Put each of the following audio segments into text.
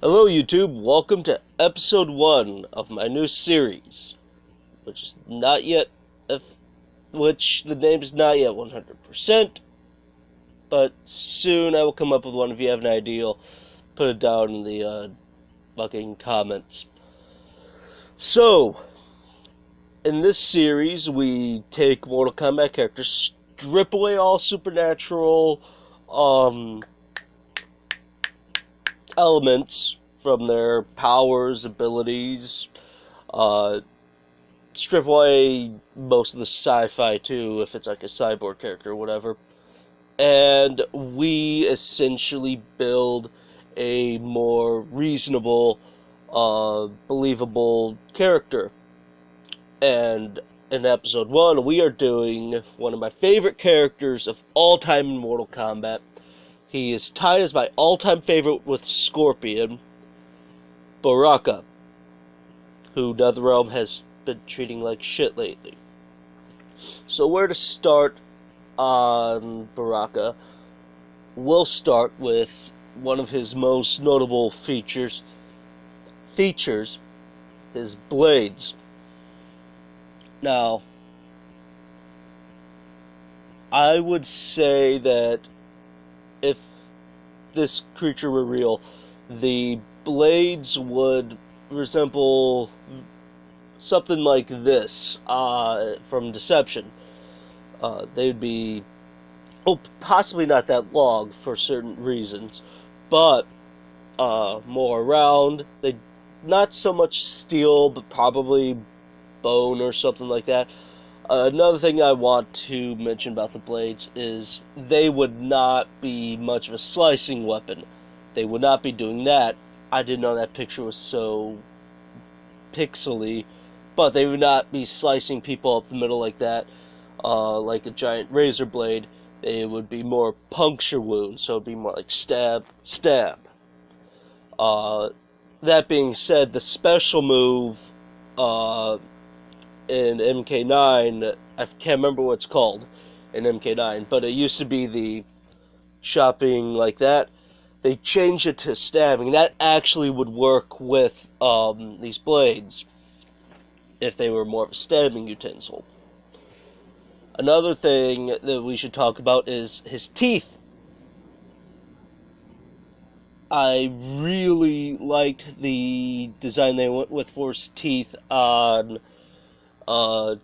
Hello YouTube, welcome to episode 1 of my new series, which is not yet, which the name is not yet 100%, but soon I will come up with one. If you have an idea, put it down in the fucking comments. So, in this series, we take Mortal Kombat characters, strip away all supernatural, elements from their powers, abilities, strip away most of the sci-fi too, if it's like a cyborg character or whatever, and we essentially build a more reasonable, believable character. And in episode 1, we are doing one of my favorite characters of all time in Mortal Kombat. He is tied as my all-time favorite with Scorpion, Baraka, who NetherRealm has been treating like shit lately. So where to start on Baraka? We'll start with one of his most notable features, his blades. Now, I would say that if this creature were real, the blades would resemble something like this from Deception. They'd be, possibly not that long for certain reasons, but more round. They not so much steel, but probably bone or something like that. Another thing I want to mention about the blades is they would not be much of a slicing weapon. They would not be doing that. I didn't know that picture was so pixely, but they would not be slicing people up the middle like that, like a giant razor blade. They would be more puncture wounds, so it would be more like stab, stab. That being said, the special move, in MK9, I can't remember what it's called in MK9, but it used to be the chopping like that. They changed it to stabbing. That actually would work with these blades if they were more of a stabbing utensil. Another thing that we should talk about is his teeth. I really liked the design they went with for his teeth on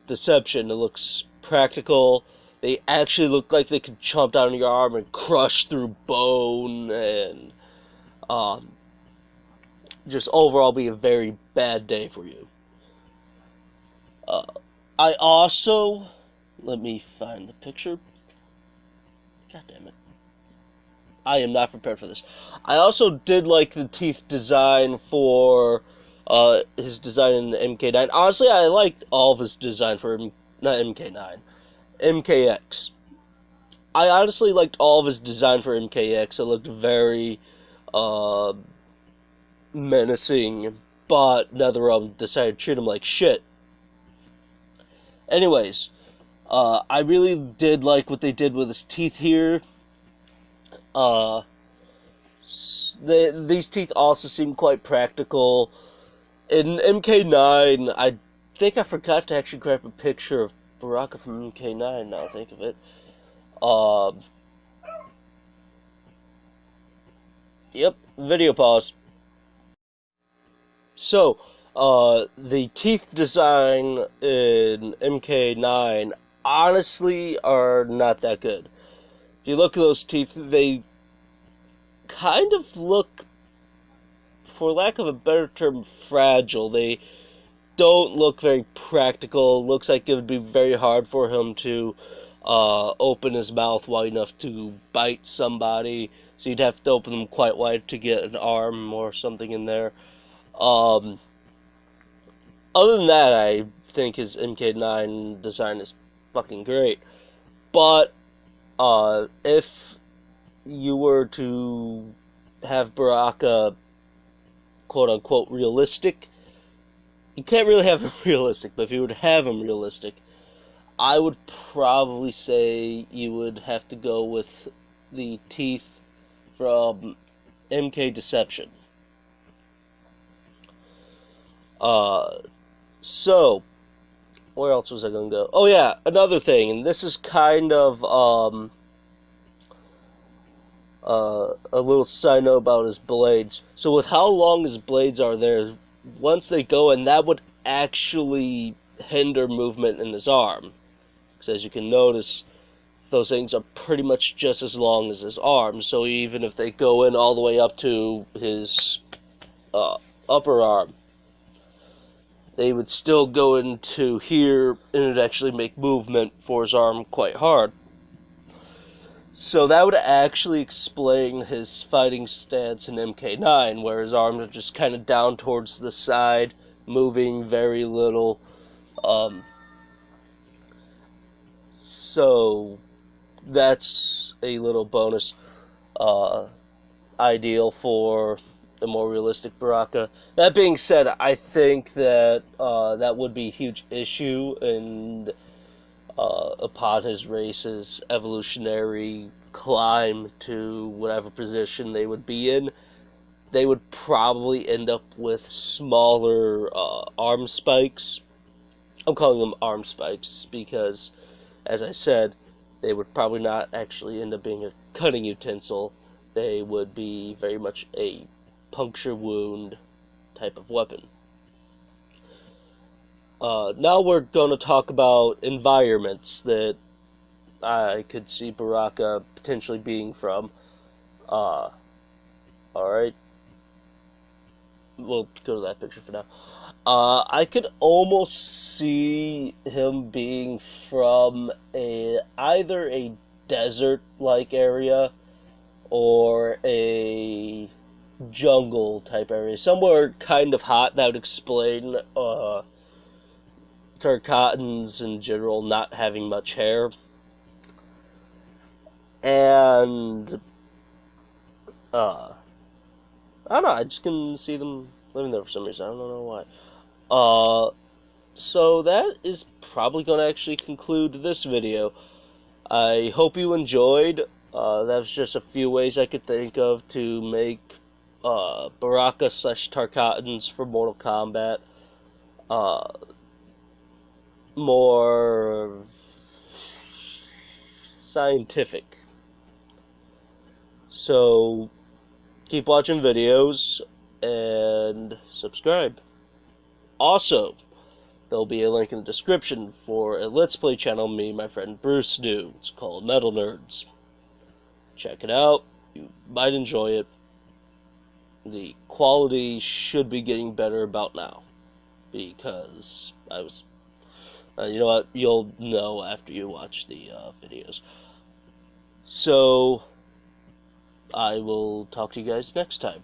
Deception. It looks practical. They actually look like they could chomp down your arm and crush through bone, and just overall be a very bad day for you. I also, let me find the picture. God damn it. I am not prepared for this. I also did like the teeth design for his design in the MK9. Honestly, I liked all of his design for not MK9, MKX. I honestly liked all of his design for MKX. It looked very menacing, but NetherRealm decided to treat him like shit. Anyways, I really did like what they did with his teeth here. These teeth also seem quite practical. In MK9, I think I forgot to actually grab a picture of Baraka from MK9, now I think of it. Yep, video pause. So, the teeth design in MK9 honestly are not that good. If you look at those teeth, they kind of look, for lack of a better term, fragile. They don't look very practical. It looks like it would be very hard for him to open his mouth wide enough to bite somebody, so you'd have to open them quite wide to get an arm or something in there. Other than that, I think his MK9 design is fucking great. But if you were to have Baraka quote-unquote realistic, you can't really have him realistic, but if you would have him realistic, I would probably say you would have to go with the teeth from MK Deception. Uh, so, where else was I going to go? Oh yeah, another thing, and this is kind of a little side note about his blades. So with how long his blades are there, once they go in, that would actually hinder movement in his arm. Because as you can notice, those things are pretty much just as long as his arm. So even if they go in all the way up to his upper arm, they would still go into here, and it would actually make movement for his arm quite hard. So that would actually explain his fighting stance in MK9, where his arms are just kind of down towards the side, moving very little. So that's a little bonus ideal for the more realistic Baraka. That being said, I think that that would be a huge issue, and upon his race's evolutionary climb to whatever position they would be in, they would probably end up with smaller arm spikes. I'm calling them arm spikes because, as I said, they would probably not actually end up being a cutting utensil. They would be very much a puncture wound type of weapon. Now we're going to talk about environments that I could see Baraka potentially being from. Alright. We'll go to that picture for now. I could almost see him being from either a desert-like area or a jungle type area. Somewhere kind of hot. That would explain Tarkatans in general not having much hair. And I don't know, I just can see them living there for some reason. I don't know why. So that is probably going to actually conclude this video. I hope you enjoyed. That was just a few ways I could think of to make Baraka / Tarkatans for Mortal Kombat more scientific. So keep watching videos and subscribe. Also, there'll be a link in the description for a Let's Play channel me and my friend Bruce do. It's called Metal Nerds. Check it out. You might enjoy it. The quality should be getting better about now, because I was... you know what? You'll know after you watch the videos. So, I will talk to you guys next time.